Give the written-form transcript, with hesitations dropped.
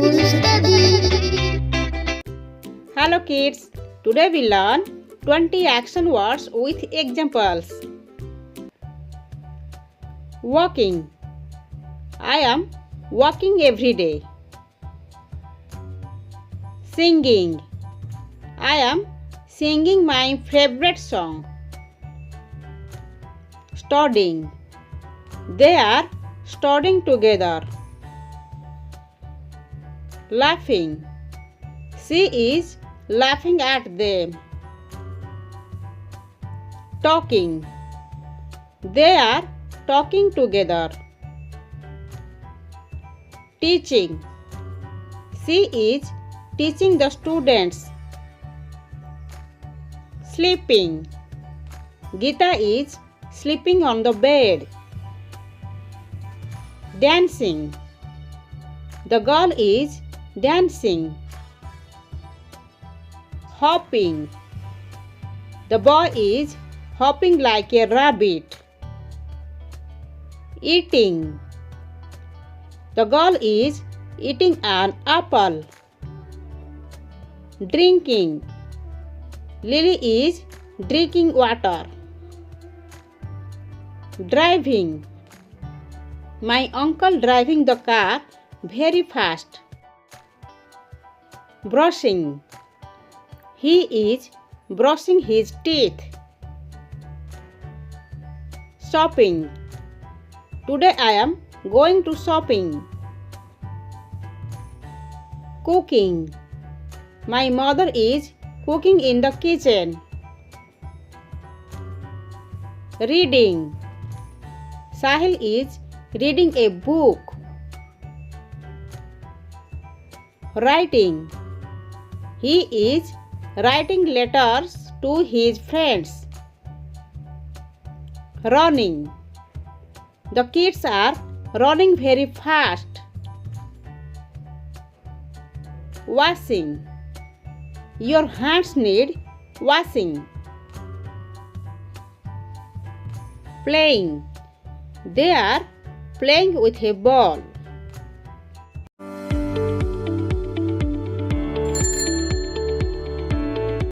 to study. Hello kids, today we learn 20 action words with examples. Walking. I am walking every day. Singing. I am singing my favorite song. Studying. They are studying together. Laughing. She is laughing at them. Talking. They are talking together. Teaching. She is teaching the students. Sleeping. Geeta is sleeping on the bed. Dancing. The girl is dancing. Hopping. The boy is hopping like a rabbit. Eating. The girl is eating an apple. Drinking. Lily is drinking water. Driving. My uncle driving the car very fast. Brushing. He is brushing his teeth. Shopping. Today I am going to shopping. Cooking. My mother is cooking in the kitchen. Reading. Sahil is reading a book. Writing. He is writing letters to his friends. Running. The kids are running very fast. Washing. Your hands need washing. Playing. They are playing with a ball.